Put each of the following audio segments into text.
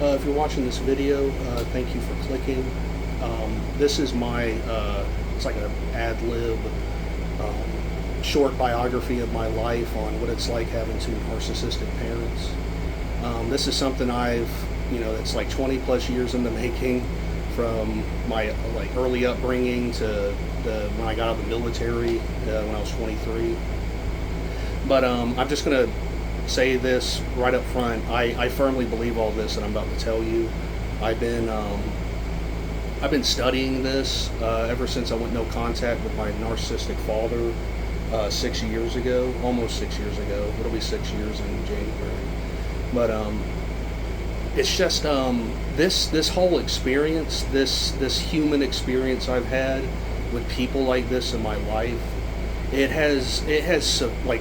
If you're watching this video, thank you for clicking. This is my, it's like an ad lib, short biography of my life on what it's like having two narcissistic parents. This is something it's like 20 plus years in the making, from my early upbringing to when I got out of the military when I was 23. But I'm just going to say this right up front. I firmly believe all this that I'm about to tell you. I've been studying this ever since I went no contact with my narcissistic father 6 years ago, almost 6 years ago. It'll be 6 years in January. But it's just this whole experience, this human experience I've had with people like this in my life. It has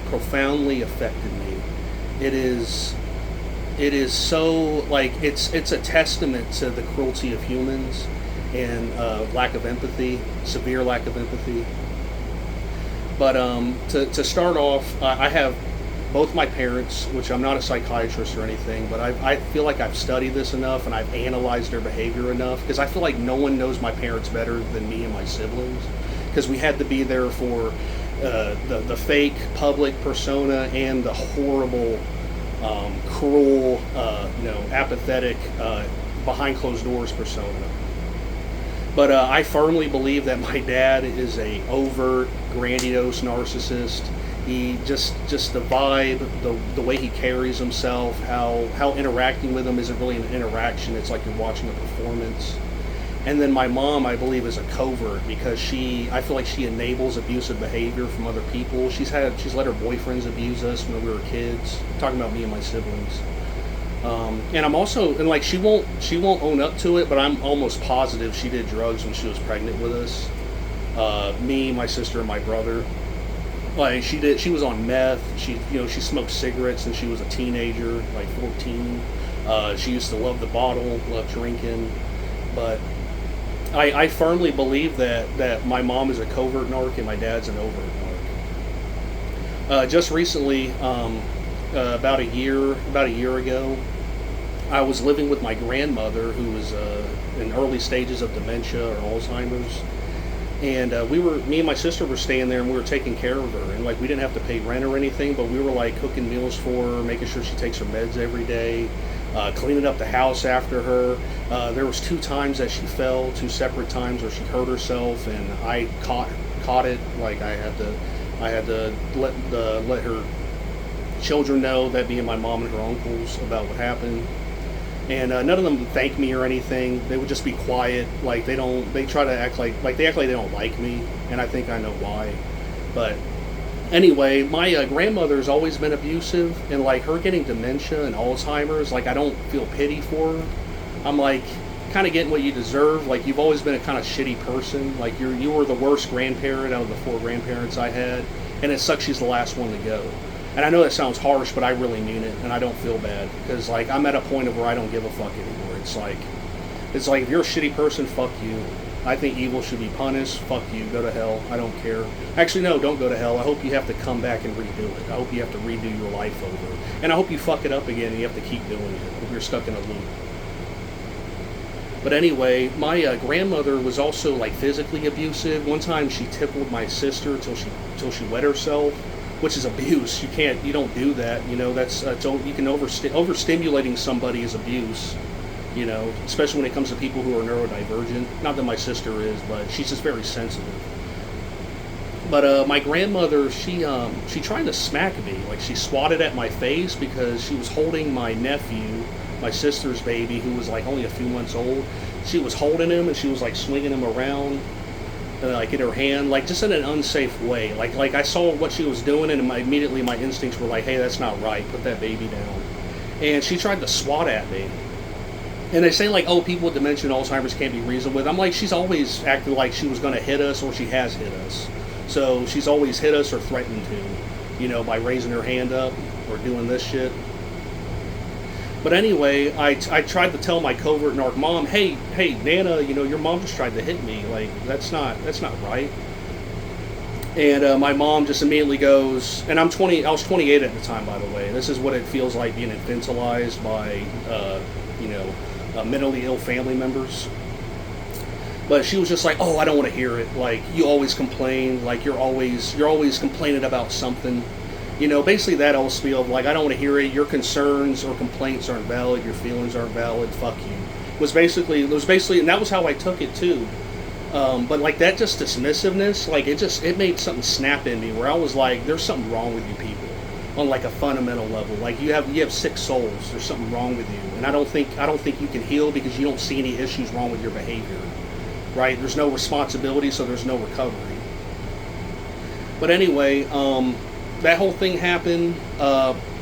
profoundly affected me. It is so it's a testament to the cruelty of humans and lack of empathy, severe lack of empathy. But to start off, I have both my parents, which I'm not a psychiatrist or anything, but I feel like I've studied this enough and I've analyzed their behavior enough, because I feel like no one knows my parents better than me and my siblings, because we had to be there for the fake public persona and the horrible, cruel, apathetic, behind closed doors persona. But I firmly believe that my dad is a overt, grandiose narcissist. He just the vibe, the way he carries himself, how interacting with him isn't really an interaction. It's like you're watching a performance. And then my mom, I believe, is a covert, because I feel like she enables abusive behavior from other people. She's let her boyfriends abuse us when we were kids. I'm talking about me and my siblings. And I'm also, and she won't own up to it, but I'm almost positive she did drugs when she was pregnant with us. Me, my sister, and my brother. She was on meth. She smoked cigarettes since she was a teenager, 14. She used to love the bottle, love drinking. But I firmly believe that my mom is a covert narc and my dad's an overt narc. Just recently, about a year ago, I was living with my grandmother, who was in early stages of dementia or Alzheimer's, and me and my sister were staying there, and we were taking care of her, and we didn't have to pay rent or anything, but we were cooking meals for her, making sure she takes her meds every day, cleaning up the house after her. There was 2 times that she fell, 2 separate times where she hurt herself, and I caught it. I had to let her children know, that being my mom and her uncles, about what happened. And none of them thank me or anything. They would just be quiet. They try to act like they don't like me, and I think I know why. But anyway, my grandmother's always been abusive, and her getting dementia and Alzheimer's, I don't feel pity for her. I'm kind of getting what you deserve. You've always been a kind of shitty person. You were the worst grandparent out of the 4 grandparents I had, and it sucks she's the last one to go. And I know that sounds harsh, but I really mean it, and I don't feel bad, because I'm at a point of where I don't give a fuck anymore. It's like if you're a shitty person, fuck you. I think evil should be punished. Fuck you. Go to hell. I don't care. Actually, no, don't go to hell. I hope you have to come back and redo it. I hope you have to redo your life over, and I hope you fuck it up again and you have to keep doing it if you're stuck in a loop. But anyway, my grandmother was also physically abusive. One time she tickled my sister till she wet herself, which is abuse. You don't do that. That's you can overstimulating somebody is abuse. Especially when it comes to people who are neurodivergent. Not that my sister is, but she's just very sensitive. But my grandmother, she tried to smack me. She swatted at my face because she was holding my nephew, my sister's baby, who was only a few months old. She was holding him, and she was swinging him around, in her hand, just in an unsafe way. I saw what she was doing, and immediately my instincts were hey, that's not right. Put that baby down. And she tried to swat at me. And they say oh, people with dementia and Alzheimer's can't be reasoned with. I'm she's always acted like she was going to hit us, or she has hit us. So she's always hit us or threatened to, by raising her hand up or doing this shit. But anyway, I tried to tell my covert narc mom, hey, Nana, your mom just tried to hit me. That's not right. And my mom just immediately goes, and I'm 20. I was 28 at the time, by the way. This is what it feels like being infantilized by, you know, mentally ill family members. But she was just like, "Oh, I don't want to hear it. Like, you always complain. Like, you're always complaining about something. You know, basically that old spiel of like, I don't want to hear it. Your concerns or complaints aren't valid. Your feelings aren't valid. Fuck you." It was basically, and that was how I took it too. But like that just dismissiveness, like it made something snap in me where I was like, there's something wrong with you people on like a fundamental level. Like you have sick souls. There's something wrong with you, and I don't think you can heal because you don't see any issues wrong with your behavior, right? There's no responsibility, so there's no recovery. But anyway, that whole thing happened.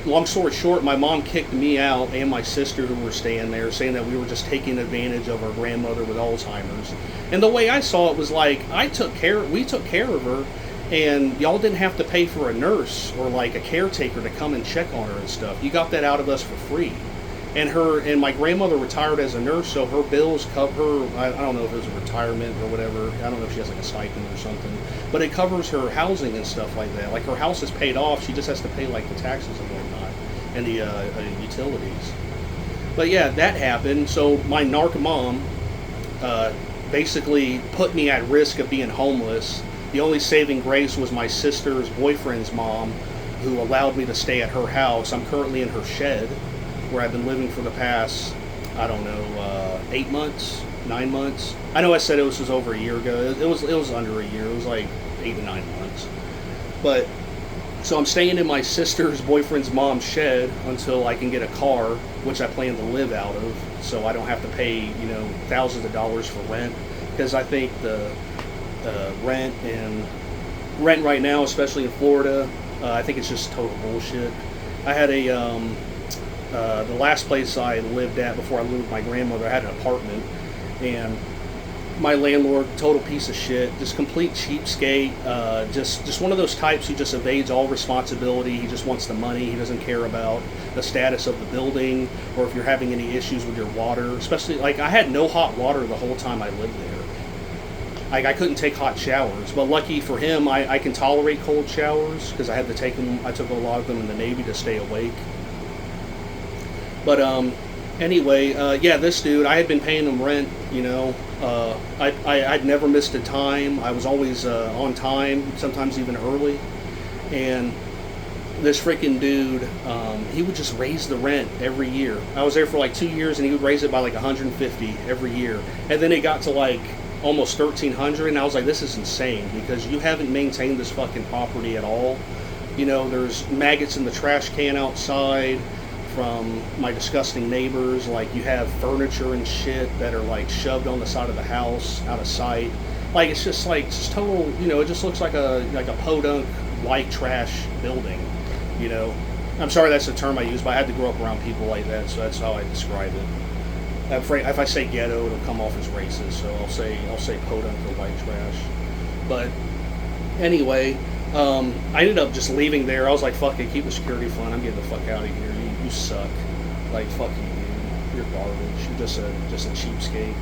Long story short, my mom kicked me out and my sister who were staying there, saying that we were just taking advantage of our grandmother with Alzheimer's. And the way I saw it was like, we took care of her, and y'all didn't have to pay for a nurse or like a caretaker to come and check on her and stuff. You got that out of us for free. And my grandmother retired as a nurse, so her bills cover her. I don't know if it was a retirement or whatever. I don't know if she has like a stipend or something, but it covers her housing and stuff like that. Like her house is paid off, she just has to pay like the taxes and whatnot and the utilities. But yeah, that happened. So my narc mom basically put me at risk of being homeless. The only saving grace was my sister's boyfriend's mom, who allowed me to stay at her house. I'm currently in her shed, where I've been living for the past, I don't know, 8 months, 9 months. I know I said it was over a year ago. It was under a year. It was like 8 to 9 months. But so I'm staying in my sister's boyfriend's mom's shed until I can get a car, which I plan to live out of, so I don't have to pay, you know, thousands of dollars for rent. Because I think the rent right now, especially in Florida, I think it's just total bullshit. I had the last place I lived at before I lived with my grandmother, I had an apartment, and my landlord, total piece of shit, just complete cheapskate, just one of those types who just evades all responsibility. He just wants the money. He doesn't care about the status of the building or if you're having any issues with your water. Especially, like, I had no hot water the whole time I lived there. Like, I couldn't take hot showers, but lucky for him, I can tolerate cold showers because I had to take them. I took a lot of them in the Navy to stay awake. But anyway, yeah, this dude, I had been paying him rent, you know. I'd never missed a time. I was always on time, sometimes even early. And this freaking dude, he would just raise the rent every year. I was there for like 2 years, and he would raise it by like 150 every year. And then it got to like almost 1,300, and I was like, this is insane because you haven't maintained this fucking property at all. You know, there's maggots in the trash can outside from my disgusting neighbors. Like, you have furniture and shit that are like shoved on the side of the house out of sight. Like, it's just like just total, you know, it just looks like a podunk white trash building, you know. I'm sorry that's the term I use, but I had to grow up around people like that, so that's how I describe it. I'm afraid if I say ghetto, it'll come off as racist, so I'll say podunk or white trash. But anyway, I ended up just leaving there. I was like, fuck it, keep the security fund. I'm getting the fuck out of here. You suck. Like, fuck you, dude. You're garbage. You're just a cheapskate.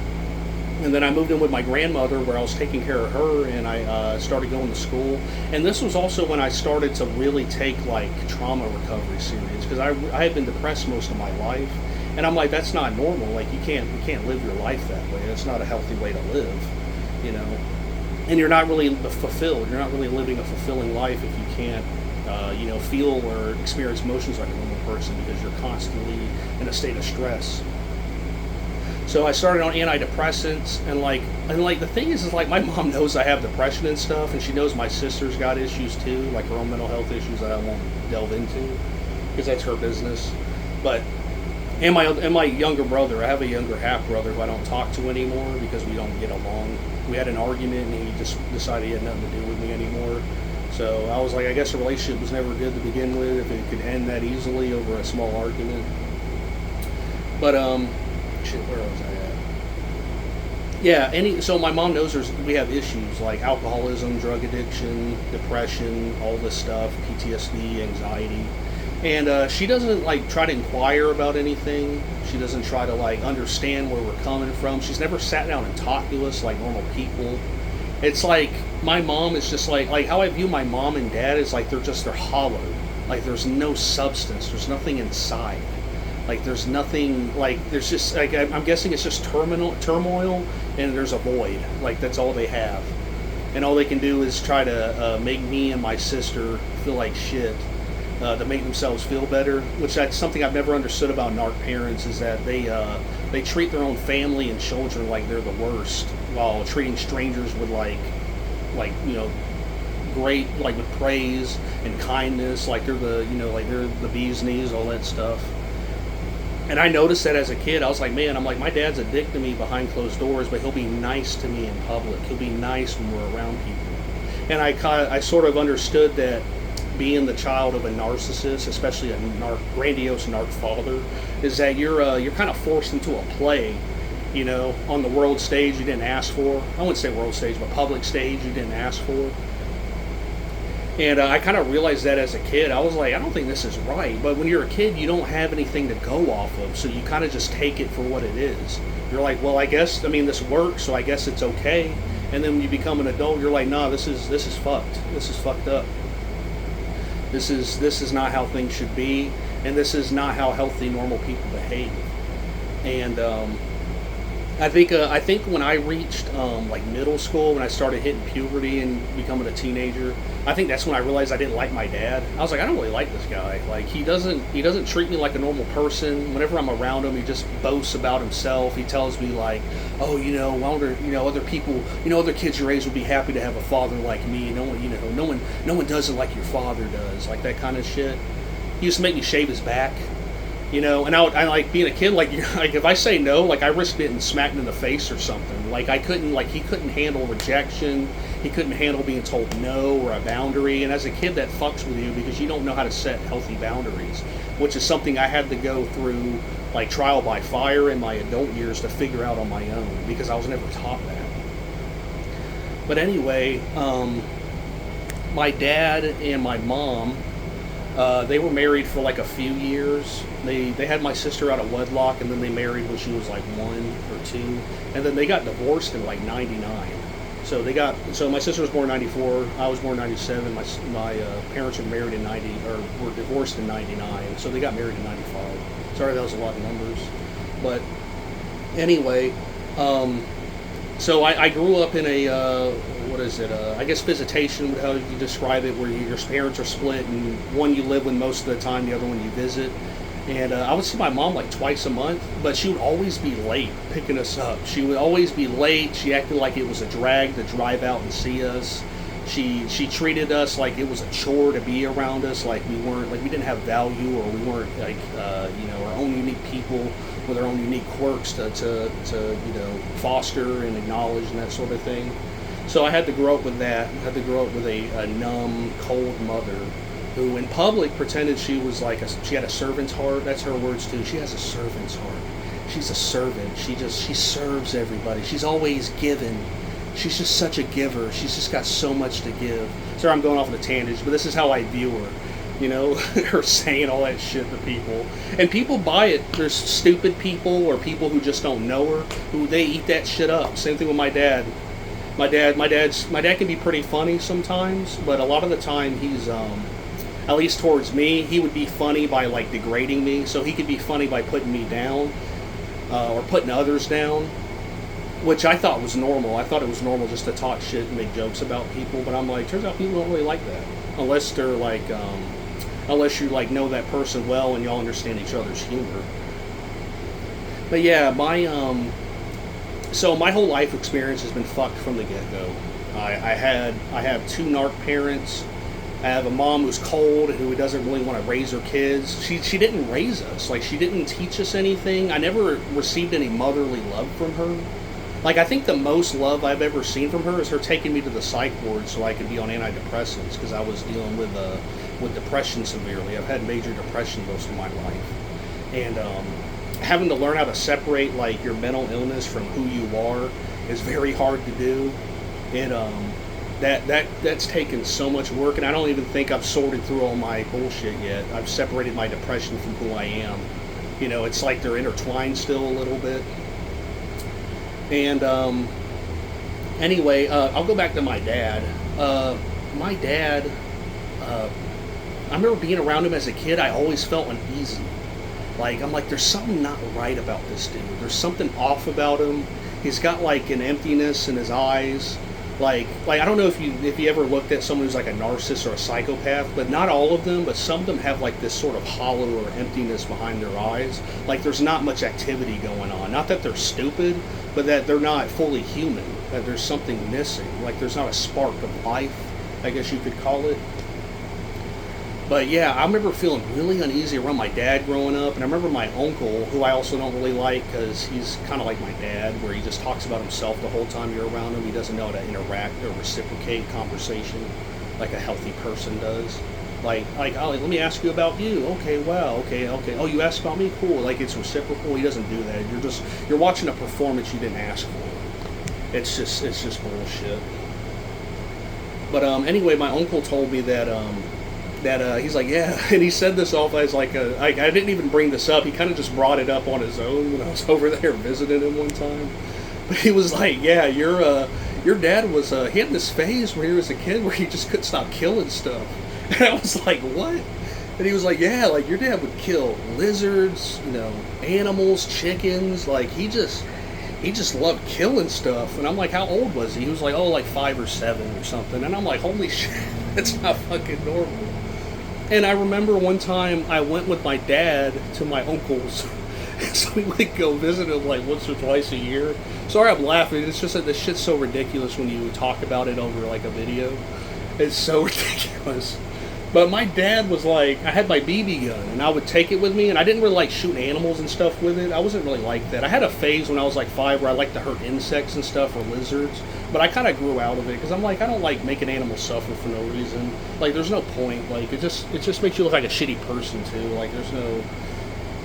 And then I moved in with my grandmother, where I was taking care of her, and I started going to school. And this was also when I started to really take like trauma recovery serious, because I had been depressed most of my life, and I'm like, that's not normal. Like, you can't live your life that way. That's not a healthy way to live, you know. And you're not really fulfilled. You're not really living a fulfilling life if you can't, you know, feel or experience emotions like a normal person, because you're constantly in a state of stress. So I started on antidepressants, and the thing is like, my mom knows I have depression and stuff, and she knows my sister's got issues too, like her own mental health issues that I won't delve into, because that's her business. But and my younger brother, I have a younger half brother who I don't talk to anymore because we don't get along. We had an argument, and he just decided he had nothing to do with me anymore. So I was like, I guess a relationship was never good to begin with if it could end that easily over a small argument. But shit, where was I at? Yeah, so my mom knows we have issues like alcoholism, drug addiction, depression, all this stuff, PTSD, anxiety. And she doesn't like try to inquire about anything. She doesn't try to like understand where we're coming from. She's never sat down and talked to us like normal people. It's like my mom is just like how I view my mom and dad is like they're hollow. Like there's no substance. There's nothing inside. Like there's nothing. Like there's just like I'm guessing it's just turmoil, and there's a void. Like that's all they have, and all they can do is try to make me and my sister feel like shit. To make themselves feel better, which that's something I've never understood about narc parents is that they treat their own family and children like they're the worst, while treating strangers with like great like with praise and kindness, like they're the bee's knees, all that stuff. And I noticed that as a kid. I was like, man, I'm like, my dad's a dick to me behind closed doors, but he'll be nice to me in public. He'll be nice when we're around people. And I sort of understood that being the child of a narcissist, especially a grandiose narc father, is that you're kind of forced into a play, on the world stage you didn't ask for. I wouldn't say world stage, but public stage you didn't ask for. And I kind of realized that as a kid. I was like, I don't think this is right. But when you're a kid, you don't have anything to go off of, so you kind of just take it for what it is. You're like, well, this works, so I guess it's okay. And then when you become an adult, you're like, nah, this is fucked. This is fucked up. This is not how things should be, and this is not how healthy, normal people behave. And I think when I reached like middle school, when I started hitting puberty and becoming a teenager, I think that's when I realized I didn't like my dad. I was like, I don't really like this guy. Like he doesn't treat me like a normal person. Whenever I'm around him, he just boasts about himself. He tells me like, oh, other people, other kids your age would be happy to have a father like me. No one does it like your father does, like that kind of shit. He used to make me shave his back. And I like being a kid, like if I say no, like I risked getting smacked in the face or something. Like he couldn't handle rejection. He couldn't handle being told no or a boundary. And as a kid, that fucks with you because you don't know how to set healthy boundaries, which is something I had to go through like trial by fire in my adult years to figure out on my own because I was never taught that. But anyway, my dad and my mom, they were married for like a few years. They had my sister out of wedlock, and then they married when she was like 1 or 2, and then they got divorced in like '99. So my sister was born in '94, I was born in '97. My parents were married in were divorced in '99. So they got married in '95. Sorry, that was a lot of numbers, but anyway, so I grew up in a I guess visitation, how you describe it, where your parents are split, and one you live with most of the time, the other one you visit. And I would see my mom like twice a month, but she would always be late picking us up. She would always be late. She acted like it was a drag to drive out and see us. She treated us like it was a chore to be around us, like we didn't have value, or we weren't like our own unique people with our own unique quirks to foster and acknowledge and that sort of thing. So I had to grow up with that. I had to grow up with a numb, cold mother who in public pretended she was like she had a servant's heart. That's her words too. She has a servant's heart. She's a servant. She serves everybody. She's always given. She's just such a giver. She's just got so much to give. Sorry, I'm going off on a tangent, but this is how I view her. Her saying all that shit to people. And people buy it. There's stupid people or people who just don't know her, who they eat that shit up. Same thing with my dad. My dad can be pretty funny sometimes, but a lot of the time he's at least towards me, he would be funny by like degrading me. So he could be funny by putting me down or putting others down, which I thought was normal. I thought it was normal just to talk shit and make jokes about people, but I'm like, turns out people don't really like that unless they're like unless you like know that person well and y'all understand each other's humor. But yeah, so my whole life experience has been fucked from the get-go. I have 2 narc parents. I have a mom who's cold and who doesn't really want to raise her kids. She didn't raise us. Like, she didn't teach us anything. I never received any motherly love from her. Like, I think the most love I've ever seen from her is her taking me to the psych ward so I could be on antidepressants because I was dealing with depression severely. I've had major depression most of my life. And having to learn how to separate, like, your mental illness from who you are is very hard to do. And that's taken so much work, and I don't even think I've sorted through all my bullshit yet. I've separated my depression from who I am. It's like they're intertwined still a little bit. And Anyway, I'll go back to my dad. My dad, I remember being around him as a kid. I always felt uneasy. Like, I'm like, there's something not right about this dude. There's something off about him. He's got like an emptiness in his eyes. Like I don't know if you ever looked at someone who's like a narcissist or a psychopath, but not all of them, but some of them have like this sort of hollow or emptiness behind their eyes. Like there's not much activity going on. Not that they're stupid, but that they're not fully human. That there's something missing. Like there's not a spark of life, I guess you could call it. But yeah, I remember feeling really uneasy around my dad growing up, and I remember my uncle, who I also don't really like because he's kind of like my dad, where he just talks about himself the whole time you're around him. He doesn't know how to interact or reciprocate conversation like a healthy person does. Like, oh, let me ask you about you. Okay, wow, okay. Oh, you asked about me? Cool. Like it's reciprocal. He doesn't do that. You're watching a performance you didn't ask for. It's just bullshit. But anyway, my uncle told me that he's like, yeah, and he said this off as like I didn't even bring this up. He kind of just brought it up on his own when I was over there visiting him one time. But he was like, yeah, your dad was he had this phase where he was a kid where he just couldn't stop killing stuff. And I was like, what? And he was like, yeah, like your dad would kill lizards, animals, chickens. Like he just loved killing stuff. And I'm like, how old was he? He was like, oh, like 5 or 7 or something. And I'm like, holy shit, that's not fucking normal. And I remember one time I went with my dad to my uncle's. So we would go visit him like once or twice a year. Sorry I'm laughing. It's just that this shit's so ridiculous when you talk about it over like a video. It's so ridiculous. But my dad was like, I had my BB gun and I would take it with me, and I didn't really like shooting animals and stuff with it. I wasn't really like that. I had a phase when I was like 5 where I liked to hurt insects and stuff or lizards, but I kind of grew out of it because I'm like, I don't like making animals suffer for no reason. Like there's no point. Like it just makes you look like a shitty person too. Like there's no,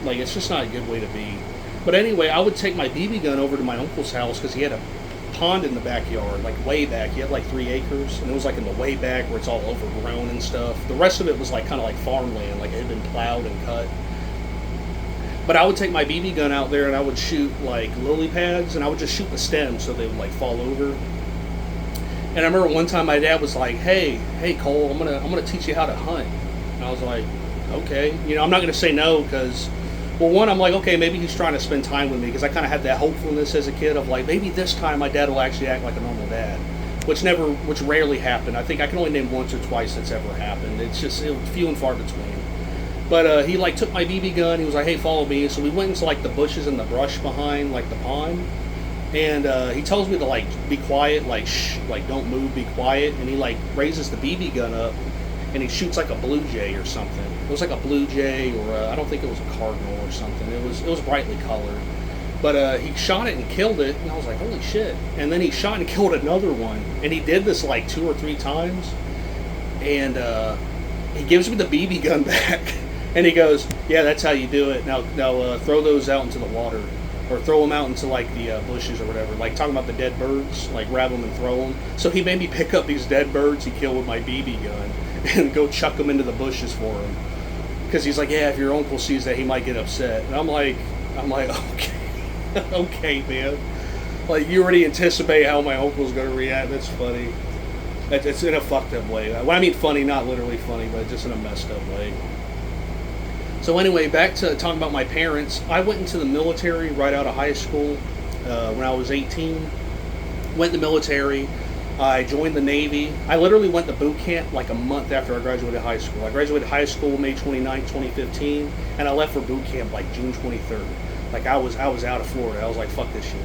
like it's just not a good way to be. But anyway, I would take my BB gun over to my uncle's house because he had a pond in the backyard, like way back. He had like 3 acres, and it was like in the way back where it's all overgrown and stuff. The rest of it was like kind of like farmland, like it had been plowed and cut. But I would take my BB gun out there and I would shoot like lily pads, and I would just shoot the stems so they would like fall over. And I remember one time my dad was like, hey Cole, I'm gonna teach you how to hunt. And I was like, okay, I'm not gonna say no because, well, one, I'm like, okay, maybe he's trying to spend time with me because I kind of had that hopefulness as a kid of like, maybe this time my dad will actually act like a normal dad, which rarely happened. I think I can only name once or twice that's ever happened. It's just few and far between. But he like took my BB gun. He was like, hey, follow me. So we went into like the bushes and the brush behind like the pond, and he tells me to like be quiet, like shh, like don't move, be quiet. And he like raises the BB gun up, and he shoots like a blue jay or something. It was like a blue jay, or I don't think it was a cardinal or something. It was brightly colored. But he shot it and killed it, and I was like, holy shit. And then he shot and killed another one, and he did this like 2 or 3 times. And he gives me the BB gun back, and he goes, yeah, that's how you do it. Now throw those out into the water, or throw them out into like the bushes or whatever. Like talking about the dead birds, like grab them and throw them. So he made me pick up these dead birds he killed with my BB gun and go chuck them into the bushes for him. Because he's like, yeah, if your uncle sees that, he might get upset. And I'm like, okay, okay, man. Like, you already anticipate how my uncle's going to react. That's funny. It's in a fucked up way. Well, I mean funny, not literally funny, but just in a messed up way. So anyway, back to talking about my parents. I went into the military right out of high school when I was 18. Went in the military. I joined the Navy. I literally went to boot camp like a month after I graduated high school. I graduated high school May 29, 2015, and I left for boot camp like June 23rd. Like I was out of Florida. I was like, fuck this shit.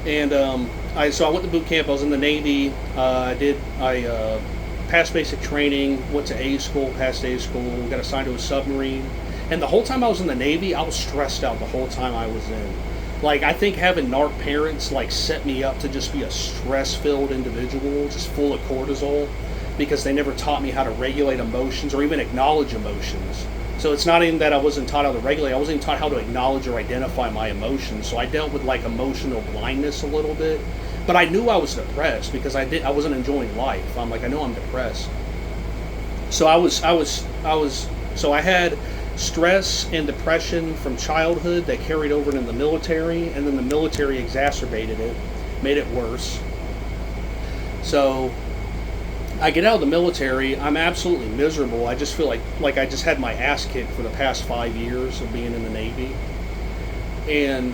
And so I went to boot camp. I was in the Navy. I passed basic training, went to A school, passed A school, got assigned to a submarine. And the whole time I was in the Navy, I was stressed out the whole time I was in. Like, I think having narc parents, like, set me up to just be a stress-filled individual, just full of cortisol, because they never taught me how to regulate emotions or even acknowledge emotions. So it's not even that I wasn't taught how to regulate, I wasn't even taught how to acknowledge or identify my emotions. So I dealt with, like, emotional blindness a little bit. But I knew I was depressed because I wasn't enjoying life. I'm like, I know I'm depressed. So I had stress and depression from childhood that carried over into the military, and then the military exacerbated it. made it worse. So I get out of the military, I'm absolutely miserable. I just feel like I just had my ass kicked for the past 5 years of being in the Navy. And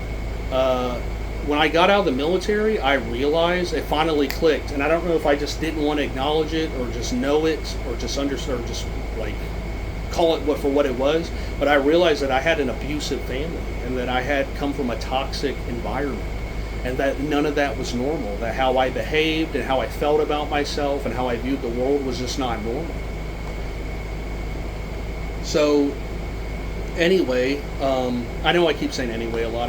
when I got out of the military, I realized it finally clicked. And I don't know if I just didn't want to acknowledge it or just know it or just understand or just like call it for what it was. But I realized that I had an abusive family and that I had come from a toxic environment. And that none of that was normal, that how I behaved and how I felt about myself and how I viewed the world was just not normal. So, anyway, I know I keep saying anyway a lot.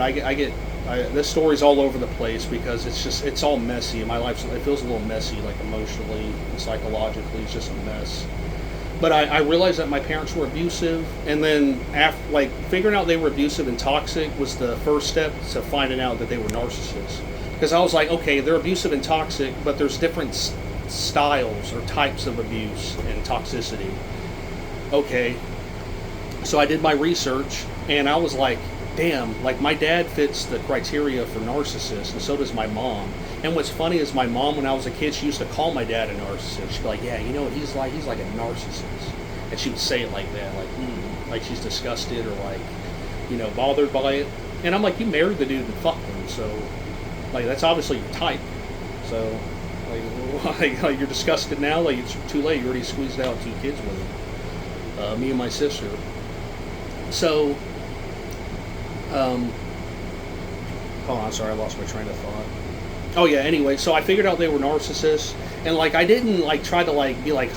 This story's all over the place because it's all messy. My life, it feels a little messy, like emotionally and psychologically, it's just a mess. But I realized that my parents were abusive, and then after, figuring out they were abusive and toxic was the first step to finding out that they were narcissists. Because I was like, okay, they're abusive and toxic, but there's different styles or types of abuse and toxicity. Okay, so I did my research, and I was like, damn, my dad fits the criteria for narcissist, and so does my mom. And what's funny is my mom, when I was a kid, she used to call my dad a narcissist. She'd be like, yeah, you know what he's like? He's like a narcissist. And she would say it like that, like she's disgusted or bothered by it. And I'm like, you married the dude and fucked him, so that's obviously your type. So you're disgusted now, it's too late. You already squeezed out 2 kids with him, me and my sister. So, hold on, sorry, I lost my train of thought. Oh yeah, anyway, so I figured out they were narcissists, and I didn't try to be like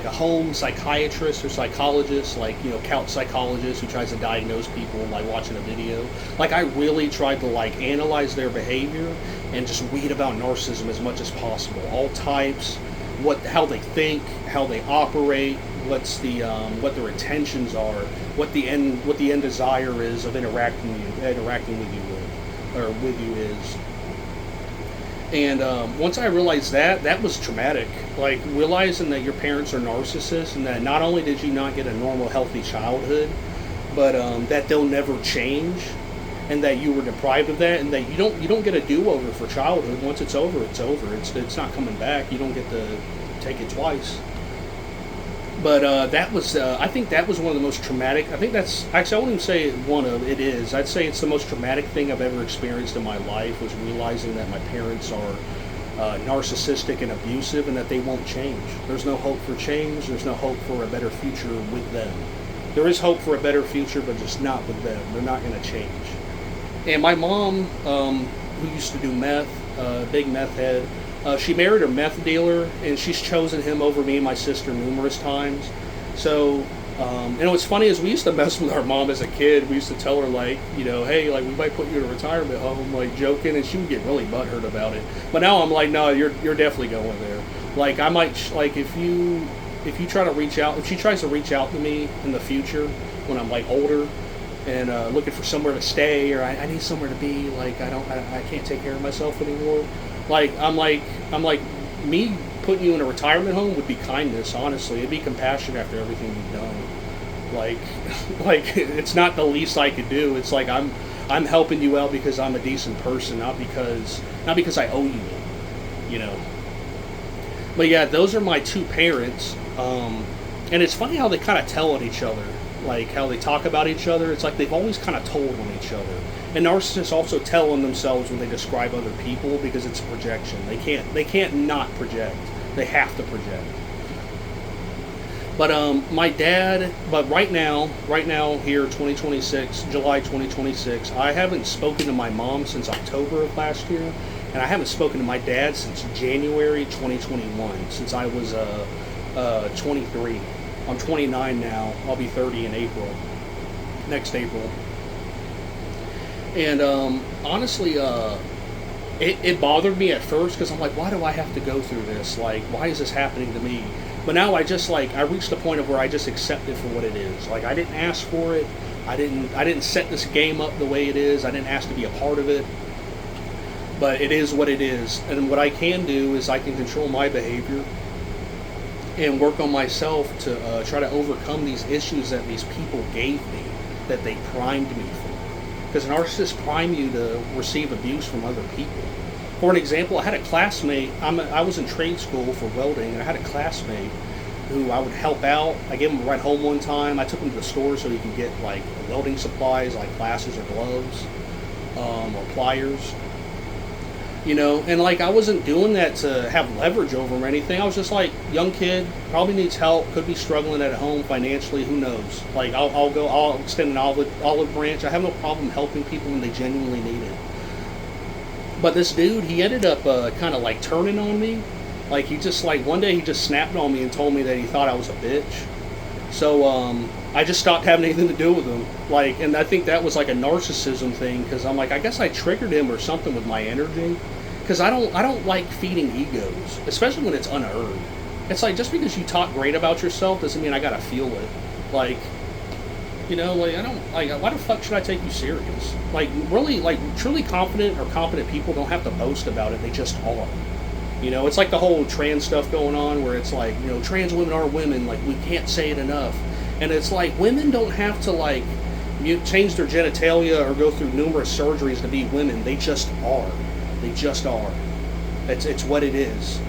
a home psychiatrist or psychologist, couch psychologist who tries to diagnose people watching a video. I really tried to analyze their behavior and just read about narcissism as much as possible, all types, how they think, how they operate, what their intentions are, what the end desire is of interacting with you is. And once I realized that was traumatic. Realizing that your parents are narcissists and that not only did you not get a normal, healthy childhood, but that they'll never change, and that you were deprived of that, and that you don't get a do-over for childhood. Once it's over, it's over. It's not coming back. You don't get to take it twice. But that was, I think that was one of the most traumatic. I think that's, actually, I wouldn't even say it is. I'd say it's the most traumatic thing I've ever experienced in my life, was realizing that my parents are narcissistic and abusive, and that they won't change. There's no hope for change. There's no hope for a better future with them. There is hope for a better future, but just not with them. They're not going to change. And my mom, who used to do meth, big meth head, she married her meth dealer, and she's chosen him over me and my sister numerous times. So, and what's funny is we used to mess with our mom as a kid. We used to tell her, hey, we might put you in a retirement home, joking, and she would get really butthurt about it. But now I'm like, no, you're definitely going there. I might, if you try to reach out, if she tries to reach out to me in the future when I'm older and looking for somewhere to stay, or I need somewhere to be, I can't take care of myself anymore. I'm like, me putting you in a retirement home would be kindness, honestly. It'd be compassion after everything you've done. It's not the least I could do. It's I'm helping you out because I'm a decent person, not because I owe you, But yeah, those are my 2 parents. And it's funny how they kind of tell on each other, how they talk about each other. It's they've always kind of told on each other. And narcissists also tell on themselves when they describe other people, because it's a projection. They can't not project. They have to project. But my dad, but right now here, 2026, July 2026, I haven't spoken to my mom since October of last year, and I haven't spoken to my dad since January 2021, since I was 23. I'm 29 now. I'll be 30 in April, next April. And honestly, it bothered me at first, because I'm like, why do I have to go through this? Why is this happening to me? But now I just I reached the point of where I just accept it for what it is. I didn't ask for it. I didn't set this game up the way it is. I didn't ask to be a part of it. But it is what it is. And what I can do is I can control my behavior and work on myself to try to overcome these issues that these people gave me, that they primed me for. Because narcissists prime you to receive abuse from other people. For an example, I had a classmate. I was in trade school for welding, and I had a classmate who I would help out. I gave him a ride home one time. I took him to the store so he could get like welding supplies, like glasses or gloves, or pliers. You know, and like I wasn't doing that to have leverage over him or anything. I was just like, young kid, probably needs help, could be struggling at home financially, who knows. Like I'll extend an olive branch. I have no problem helping people when they genuinely need it. But this dude, he ended up kind of like turning on me. Like he just like one day he just snapped on me and told me that he thought I was a bitch. So I just stopped having anything to do with him. Like, and I think that was like a narcissism thing, because I'm like, I guess I triggered him or something with my energy. Because I don't like feeding egos, especially when it's unearned. It's like, just because you talk great about yourself doesn't mean I gotta feel it. Like, you know, like I don't like. Why the fuck should I take you serious? Like, really, like truly confident or competent people don't have to boast about it. They just are. You know, it's like the whole trans stuff going on, where it's like, you know, trans women are women. Like, we can't say it enough. And it's like, women don't have to like change their genitalia or go through numerous surgeries to be women. They just are. They just are. It's what it is.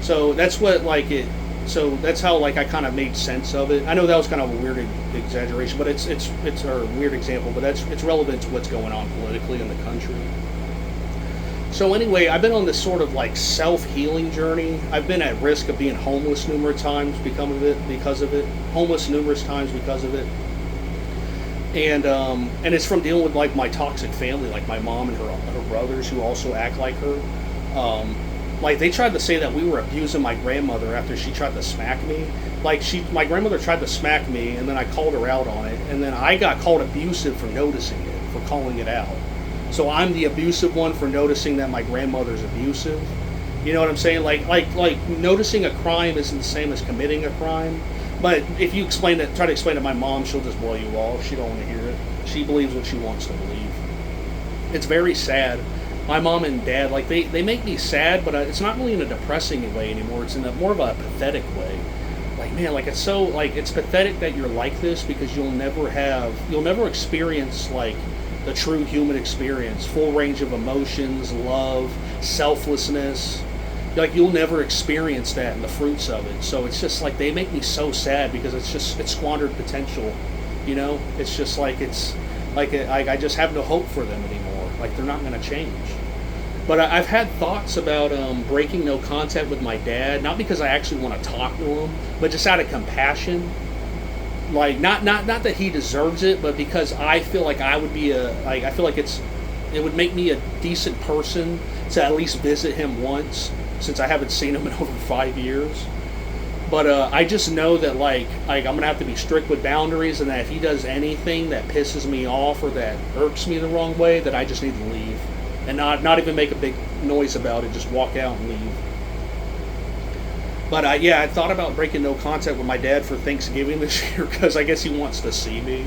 So that's what like it. So that's how like I kind of made sense of it. I know that was kind of a weird exaggeration, but it's a weird example, but it's relevant to what's going on politically in the country. So anyway, I've been on this sort of like self-healing journey. I've been at risk of being homeless numerous times because of it. Homeless numerous times because of it. And it's from dealing with like my toxic family, like my mom and her brothers who also act like her. Like they tried to say that we were abusing my grandmother after she tried to smack me. Like my grandmother tried to smack me, and then I called her out on it, and then I got called abusive for noticing it, for calling it out. So I'm the abusive one for noticing that my grandmother's abusive. You know what I'm saying? Like noticing a crime isn't the same as committing a crime. But if you try to explain to my mom, she'll just blow you off. She don't want to hear it. She believes what she wants to believe. It's very sad. My mom and dad, like they make me sad, but it's not really in a depressing way anymore. It's in a more of a pathetic way. Like, man, like it's so like it's pathetic that you're like this, because you'll never experience like the true human experience, full range of emotions, love, selflessness. Like you'll never experience that and the fruits of it. So it's just like they make me so sad, because it's squandered potential. You know, it's just like I just have no hope for them anymore. Like they're not going to change. But I've had thoughts about breaking no contact with my dad, not because I actually want to talk to him, but just out of compassion. Like not that he deserves it, but because I feel like I would be I feel like it would make me a decent person to at least visit him once, since I haven't seen him in over 5 years. But I just know that like I'm gonna have to be strict with boundaries, and that if he does anything that pisses me off or that irks me the wrong way, that I just need to leave, and not even make a big noise about it. Just walk out and leave. But I thought about breaking no contact with my dad for Thanksgiving this year, because I guess he wants to see me.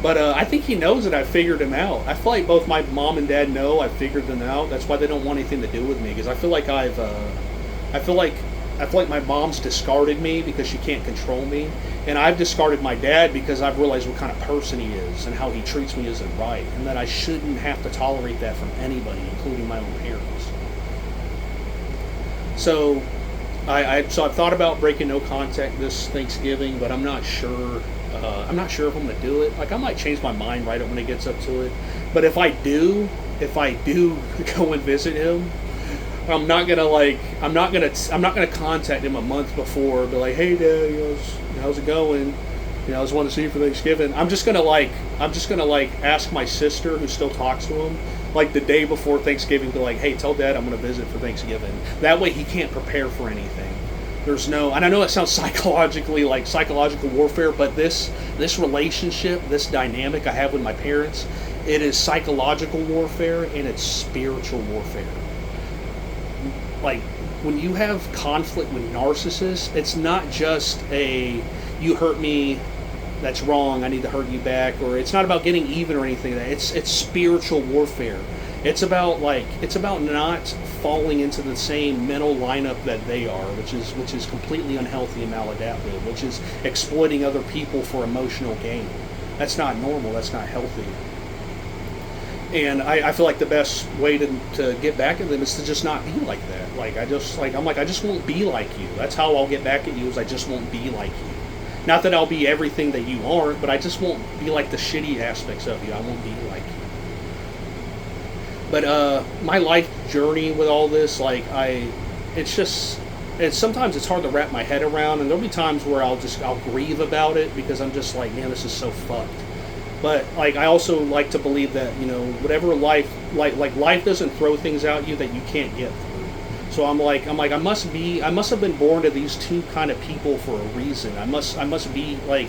But I think he knows that I figured him out. I feel like both my mom and dad know I figured them out. That's why they don't want anything to do with me, because I feel like I feel like my mom's discarded me because she can't control me, and I've discarded my dad because I've realized what kind of person he is and how he treats me isn't right, and that I shouldn't have to tolerate that from anybody, including my own parents. So I've thought about breaking no contact this Thanksgiving, but I'm not sure. I'm not sure if I'm going to do it. Like I might change my mind right when it gets up to it. But if I do go and visit him, I'm not gonna contact him a month before, be like, hey Dad, how's it going? I just wanted to see you for Thanksgiving. I'm just gonna ask my sister, who still talks to him, like the day before Thanksgiving, be like, hey, tell Dad I'm gonna visit for Thanksgiving. That way he can't prepare for anything. And I know that sounds psychological warfare, but this relationship, this dynamic I have with my parents, it is psychological warfare and it's spiritual warfare. Like when you have conflict with narcissists, it's not just you hurt me, that's wrong, I need to hurt you back, or it's not about getting even or anything like that. It's spiritual warfare. It's about not falling into the same mental lineup that they are, which is completely unhealthy and maladaptive, which is exploiting other people for emotional gain. That's not normal, that's not healthy. And I feel like the best way to get back at them is to just not be like that. Like I just won't be like you. That's how I'll get back at you, is I just won't be like you. Not that I'll be everything that you aren't, but I just won't be like the shitty aspects of you. I won't be like you. But my life journey with all this, like sometimes it's hard to wrap my head around, and there'll be times where I'll grieve about it because I'm just like, man, this is so fucked. But like I also like to believe that, you know, whatever life life doesn't throw things at you that you can't get through. So I must have been born to these two kind of people for a reason. I must be like,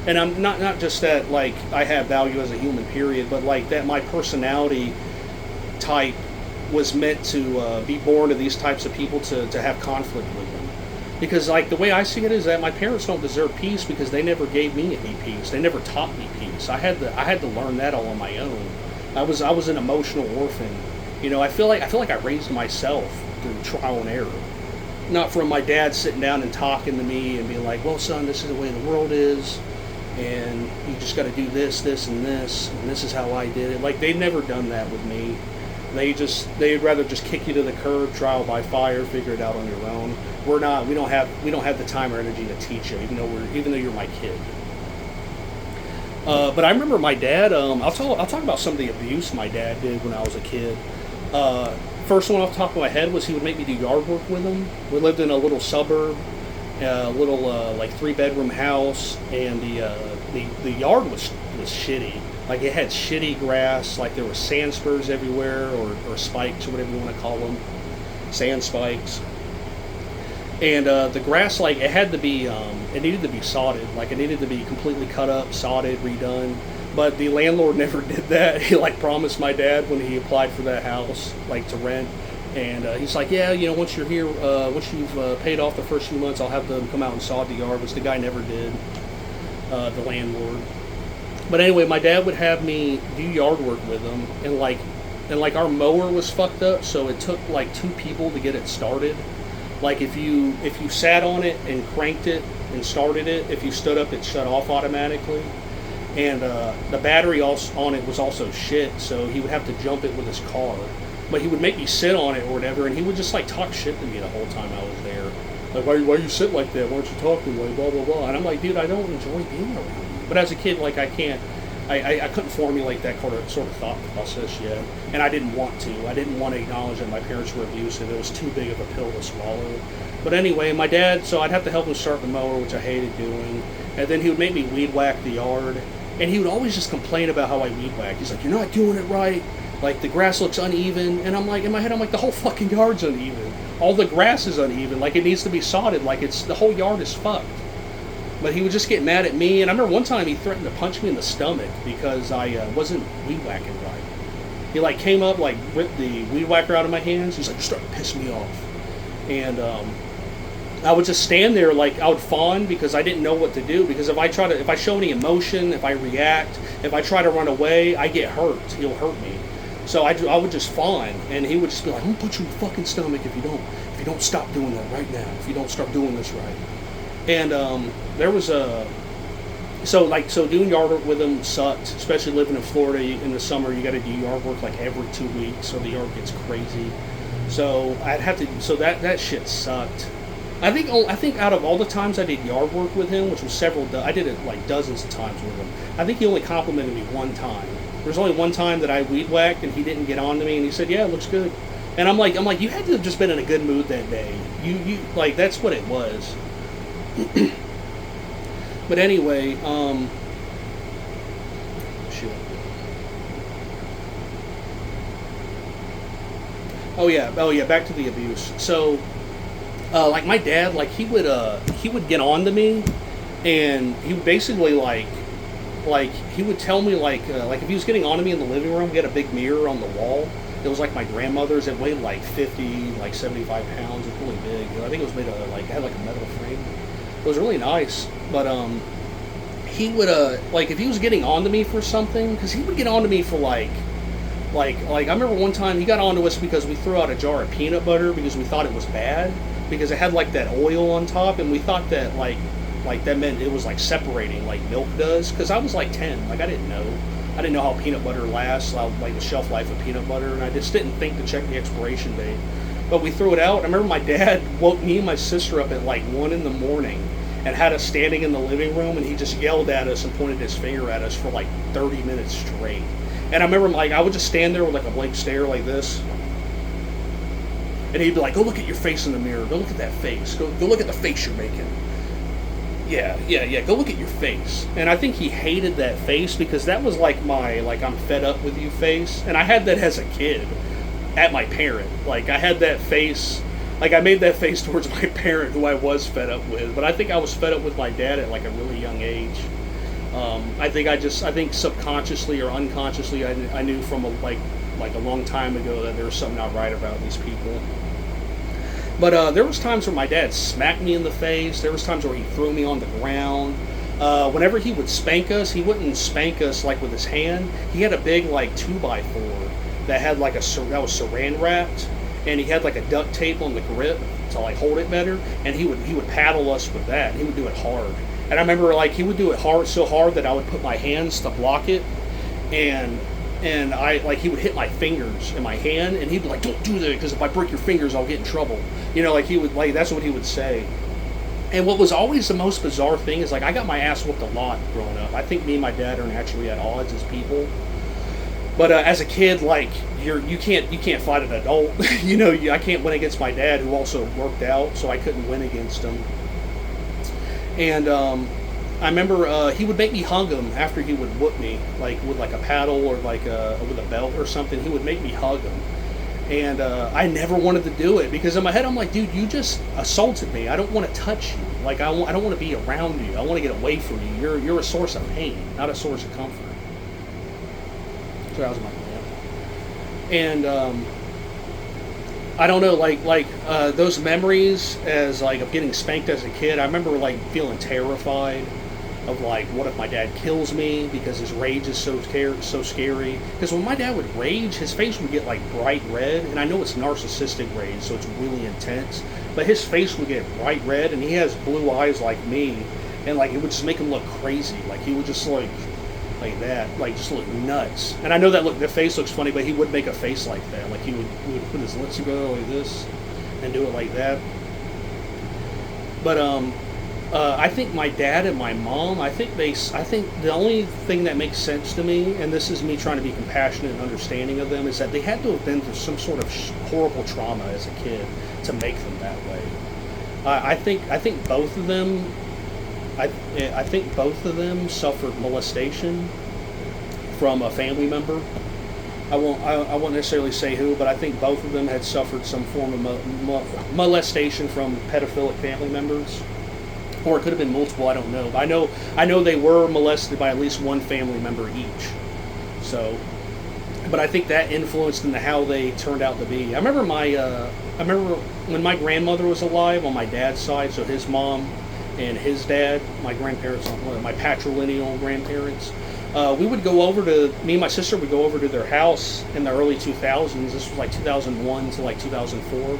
and I'm not just that like I have value as a human period, but like that my personality type was meant to be born to these types of people to have conflict with them. Because like the way I see it is that my parents don't deserve peace because they never gave me any peace. They never taught me peace. I had to learn that all on my own. I was an emotional orphan. You know, I feel like I raised myself through trial and error. Not from my dad sitting down and talking to me and being like, well, son, this is the way the world is, and you just got to do this, and this is how I did it. Like, they've never done that with me. They'd rather just kick you to the curb, trial by fire, figure it out on your own. We don't have the time or energy to teach you, even though you're my kid. But I remember my dad. I'll talk about some of the abuse my dad did when I was a kid. First one off the top of my head was he would make me do yard work with him. We lived in a little suburb, a little like 3-bedroom house, and the yard was shitty. Like it had shitty grass, like there were sand spurs everywhere, or spikes, or whatever you want to call them, sand spikes. And the grass, like it had to be, it needed to be sodded. Like it needed to be completely cut up, sodded, redone. But the landlord never did that. He like promised my dad when he applied for that house, like to rent. And he's like, yeah, you know, once you're here, once you've paid off the first few months, I'll have them come out and sod the yard, which the guy never did, the landlord. But anyway, my dad would have me do yard work with him, and like our mower was fucked up, so it took like 2 people to get it started. Like if you sat on it and cranked it and started it, if you stood up, it shut off automatically. And the battery on it was also shit, so he would have to jump it with his car. But he would make me sit on it or whatever, and he would just like talk shit to me the whole time I was there. Like, why you sit like that? Why aren't you talking? Like, blah blah blah. And I'm like, dude, I don't enjoy being around you. But as a kid, like I couldn't formulate that sort of thought process yet, and I didn't want to. I didn't want to acknowledge that my parents were abusive. It was too big of a pill to swallow. But anyway, my dad, so I'd have to help him start the mower, which I hated doing, and then he would make me weed whack the yard, and he would always just complain about how I weed whacked. He's like, you're not doing it right. Like the grass looks uneven, and I'm like, in my head, I'm like, the whole fucking yard's uneven. All the grass is uneven. Like it needs to be sodded. Like the whole yard is fucked. But he would just get mad at me, and I remember one time he threatened to punch me in the stomach because I wasn't weed whacking right. He like came up, like ripped the weed whacker out of my hands. He's like, you're starting to piss me off. And I would just stand there, like I would fawn because I didn't know what to do. Because if I show any emotion, if I react, if I try to run away, I get hurt. He'll hurt me. So I would just fawn, and he would just be like, I'm gonna put you in the fucking stomach if you don't stop doing that right now. If you don't start doing this right. And there was so doing yard work with him sucked, especially living in Florida in the summer. You got to do yard work like every 2 weeks, so the yard gets crazy. So that shit sucked. I think out of all the times I did yard work with him, which was several, I did it like dozens of times with him. I think he only complimented me one time. There's only one time that I weed whacked and he didn't get on to me, and he said, "Yeah, it looks good." And I'm like, you had to have just been in a good mood that day. You like that's what it was. But anyway, shit. Oh yeah, back to the abuse. So, like my dad, like he would get on to me, and he would basically like he would tell me like if he was getting on to me in the living room, we had a big mirror on the wall. It was like my grandmother's. It weighed like 75 pounds. It was really big. I think it was made of like, it had like a metal frame. It was really nice, but he would like if he was getting on to me for something, because he would get on to me for like I remember one time he got on to us because we threw out a jar of peanut butter because we thought it was bad because it had like that oil on top, and we thought that like that meant it was like separating like milk does, because I was like 10, like I didn't know. I didn't know how peanut butter lasts, like the shelf life of peanut butter, and I just didn't think to check the expiration date. But we threw it out. I remember my dad woke me and my sister up at like 1 in the morning and had us standing in the living room, and he just yelled at us and pointed his finger at us for like 30 minutes straight. And I remember, like, I would just stand there with like a blank stare like this, and he'd be like, "Go look at your face in the mirror. Go look at that face. Go look at the face you're making. Yeah. Go look at your face." And I think he hated that face because that was like my, like, I'm fed up with you face. And I had that as a kid at my parent. Like, I had that face, like, I made that face towards my parent who I was fed up with. But I think I was fed up with my dad at like a really young age. I think subconsciously or unconsciously, I knew from like a long time ago that there was something not right about these people. But there was times where my dad smacked me in the face. There was times where he threw me on the ground. Whenever he would spank us, he wouldn't spank us like with his hand. He had a big like 2x4 that had like that was saran wrapped, and he had like a duct tape on the grip to like hold it better. And he would paddle us with that. And he would do it hard. And I remember, like, he would do it so hard that I would put my hands to block it, and I, like, he would hit my fingers in my hand, and he'd be like, "Don't do that, because if I break your fingers, I'll get in trouble." You know, like, he would, like, that's what he would say. And what was always the most bizarre thing is, like, I got my ass whooped a lot growing up. I think me and my dad are naturally at odds as people. But as a kid, like, you can't fight an adult. You know, I can't win against my dad, who also worked out, so I couldn't win against him. And I remember he would make me hug him after he would whoop me, like with like a paddle or like with a belt or something. He would make me hug him, and I never wanted to do it because in my head I'm like, dude, you just assaulted me. I don't want to touch you. Like I don't want to be around you. I want to get away from you. You're a source of pain, not a source of comfort. So that was my plan. And I don't know, like those memories as like of getting spanked as a kid. I remember like feeling terrified of like, what if my dad kills me because his rage is so scary. Because when my dad would rage, his face would get like bright red, and I know it's narcissistic rage, so it's really intense. But his face would get bright red, and he has blue eyes like me, and like it would just make him look crazy. Like he would just like that, like just look nuts. And I know that the face looks funny, but he would make a face like that. Like he would put his lips together like this and do it like that. But I think my dad and my mom, I think the only thing that makes sense to me, and this is me trying to be compassionate and understanding of them, is that they had to have been through some sort of horrible trauma as a kid to make them that way. I think both of them. I think both of them suffered molestation from a family member. I won't necessarily say who, but I think both of them had suffered some form of molestation from pedophilic family members, or it could have been multiple. I don't know. But I know they were molested by at least one family member each. So, but I think that influenced into how they turned out to be. I remember when my grandmother was alive on my dad's side, so his mom and his dad, my grandparents, my patrilineal grandparents, me and my sister would go over to their house in the early 2000s. This was like 2001 to like 2004.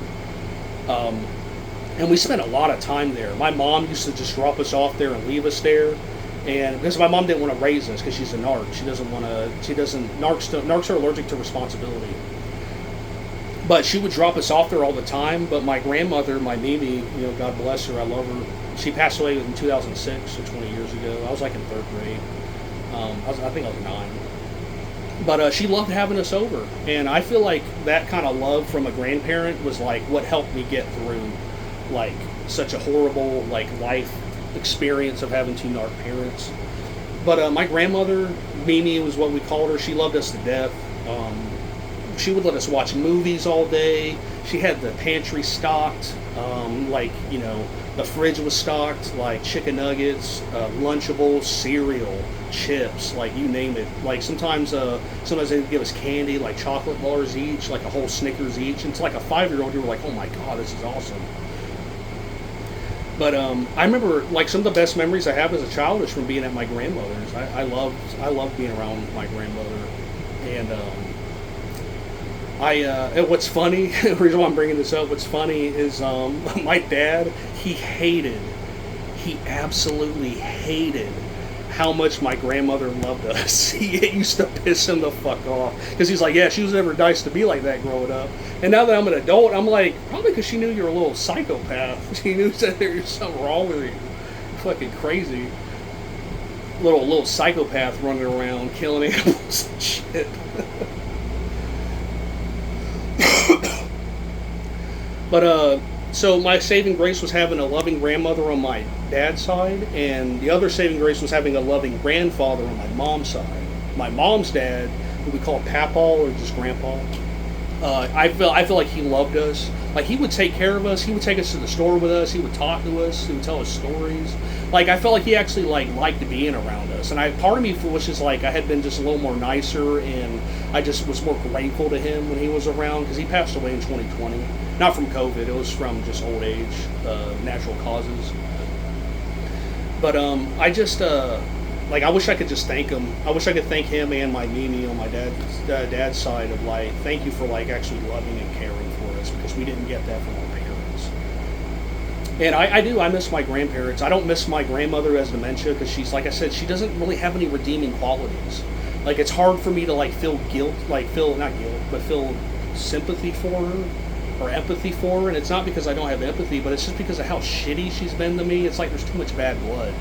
And we spent a lot of time there. My mom used to just drop us off there and leave us there. And because my mom didn't want to raise us because she's a narc. Narcs are allergic to responsibility. But she would drop us off there all the time. But my grandmother, my Mimi, God bless her, I love her. She passed away in 2006, so 20 years ago. I was like in third grade. I think I was 9. But she loved having us over. And I feel like that kind of love from a grandparent was like what helped me get through like such a horrible like life experience of having 2 narc parents. But my grandmother, Mimi was what we called her. She loved us to death. She would let us watch movies all day. She had the pantry stocked, the fridge was stocked, like chicken nuggets, Lunchables, cereal, chips, like you name it. Like sometimes they would give us candy, like chocolate bars each, like a whole Snickers each. And it's like a 5-year-old, you were like, oh my God, this is awesome. But I remember like some of the best memories I have as a child is from being at my grandmother's. I loved being around my grandmother. And what's funny, the reason why I'm bringing this up, what's funny is my dad, he absolutely hated how much my grandmother loved us. It used to piss him the fuck off because he's like, yeah, she was never nice to be like that growing up. And now that I'm an adult, I'm like, probably because she knew you're a little psychopath. She knew that there's something wrong with you. Fucking crazy. Little psychopath running around killing animals and shit. But so my saving grace was having a loving grandmother on my dad's side, and the other saving grace was having a loving grandfather on my mom's side. My mom's dad, who we call Papaw or just Grandpa, I feel like he loved us. Like, he would take care of us. He would take us to the store with us. He would talk to us. He would tell us stories. Like, I felt like he actually liked being around us. And part of me was just like I had been just a little more nicer, and I just was more grateful to him when he was around, because he passed away in 2020. Not from COVID. It was from just old age, natural causes. But I just I wish I could just thank him. I wish I could thank him and my Mimi on my dad's side of like, thank you for like actually loving and caring for us, because we didn't get that from our parents. And I miss my grandparents. I don't miss my grandmother as dementia, because she's, like I said, she doesn't really have any redeeming qualities. Like, it's hard for me to like feel guilt, feel sympathy for her or empathy for her. And it's not because I don't have empathy, but it's just because of how shitty she's been to me. It's like there's too much bad blood.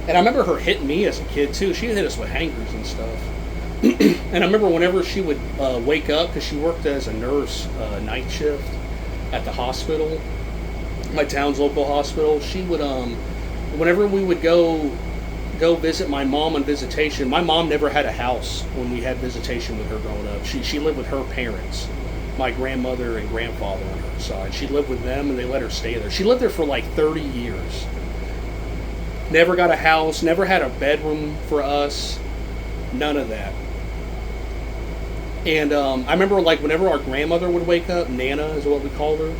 And I remember her hitting me as a kid too. She hit us with hangers and stuff. And I remember whenever she would wake up, because she worked as a nurse night shift at the hospital, my town's local hospital, she would whenever we would go visit my mom on visitation. My mom never had a house when we had visitation with her growing up. She lived with her parents, my grandmother and grandfather on her side. She lived with them, and they let her stay there. She lived there for like 30 years. Never got a house, never had a bedroom for us, none of that. And I remember, like, whenever our grandmother would wake up, Nana is what we called her,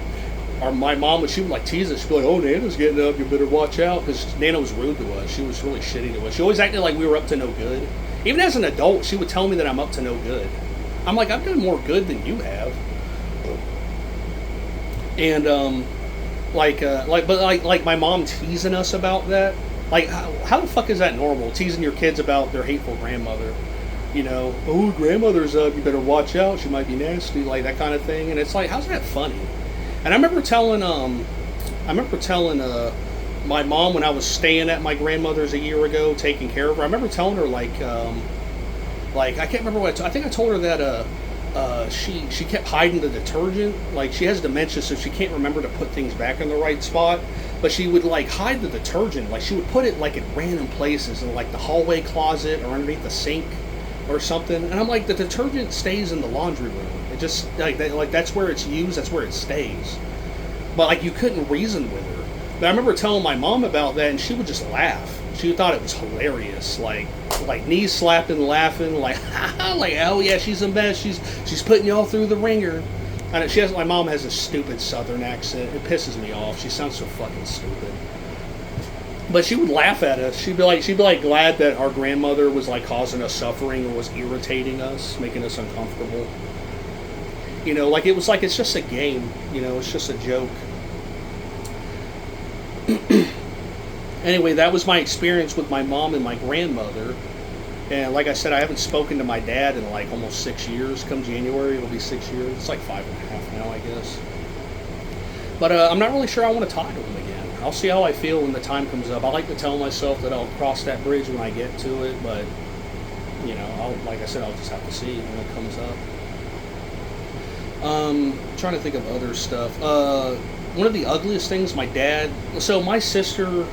my mom she would like tease us. She'd be like, oh, Nana's getting up, you better watch out, because Nana was rude to us. She was really shitty to us. She always acted like we were up to no good. Even as an adult, she would tell me that I'm up to no good. I'm like, I've done more good than you have. And but my mom teasing us about that. Like, how the fuck is that normal? Teasing your kids about their hateful grandmother. You know, oh, grandmother's up, you better watch out, she might be nasty, like that kind of thing. And it's like, how's that funny? And I remember telling my mom when I was staying at my grandmother's a year ago, taking care of her. I remember telling her I can't remember what I think I told her that she kept hiding the detergent. Like, she has dementia, so she can't remember to put things back in the right spot. But she would like hide the detergent. Like, she would put it like in random places, in like the hallway closet or underneath the sink or something. And I'm like, the detergent stays in the laundry room. It just like that's where it's used. That's where it stays. But like, you couldn't reason with her. But I remember telling my mom about that, and she would just laugh. She thought it was hilarious. Like knees slapping, laughing, like oh yeah, she's the best. She's putting you all through the ringer. And my mom has a stupid Southern accent. It pisses me off. She sounds so fucking stupid. But she would laugh at us. She'd be like glad that our grandmother was like causing us suffering or was irritating us, making us uncomfortable. You know, like it's just a game. You know, it's just a joke. Anyway, that was my experience with my mom and my grandmother. And like I said, I haven't spoken to my dad in like almost 6 years. Come January, it'll be 6 years. It's like 5.5 now, I guess. But I'm not really sure I want to talk to him again. I'll see how I feel when the time comes up. I like to tell myself that I'll cross that bridge when I get to it, but you know, like I said, I'll just have to see when it comes up. Trying to think of other stuff. One of the ugliest things my dad. So my sister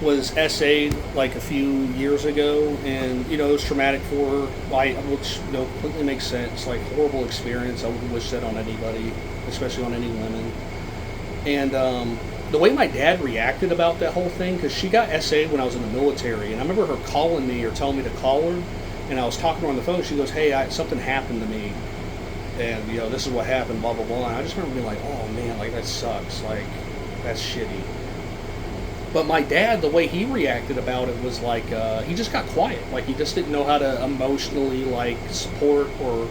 was SA'd like a few years ago, and you know, it was traumatic for her, which you know, completely makes sense. Like, horrible experience. I wouldn't wish that on anybody, especially on any women. And the way my dad reacted about that whole thing, because she got SA'd when I was in the military, and I remember her calling me or telling me to call her, and I was talking to her on the phone. She goes, hey, something happened to me, and you know, this is what happened, blah blah blah. And I just remember being like, oh man, like that sucks, like that's shitty. But my dad, the way he reacted about it was like, he just got quiet. Like, he just didn't know how to emotionally, like, support or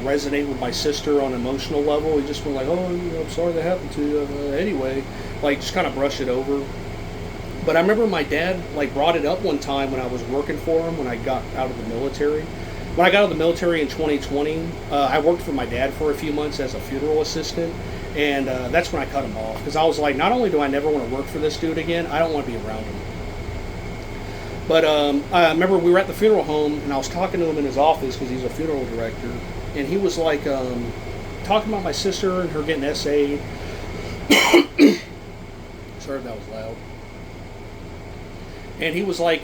resonate with my sister on an emotional level. He just went like, oh, I'm sorry that happened to you. Anyway, like, just kind of brush it over. But I remember my dad like brought it up one time when I was working for him when I got out of the military. When I got out of the military in 2020, I worked for my dad for a few months as a funeral assistant, and that's when I cut him off because I was like, not only do I never want to work for this dude again, I don't want to be around him. But I remember we were at the funeral home, and I was talking to him in his office because he's a funeral director, and he was like talking about my sister and her getting SA'd. Sorry if that was loud. And he was like,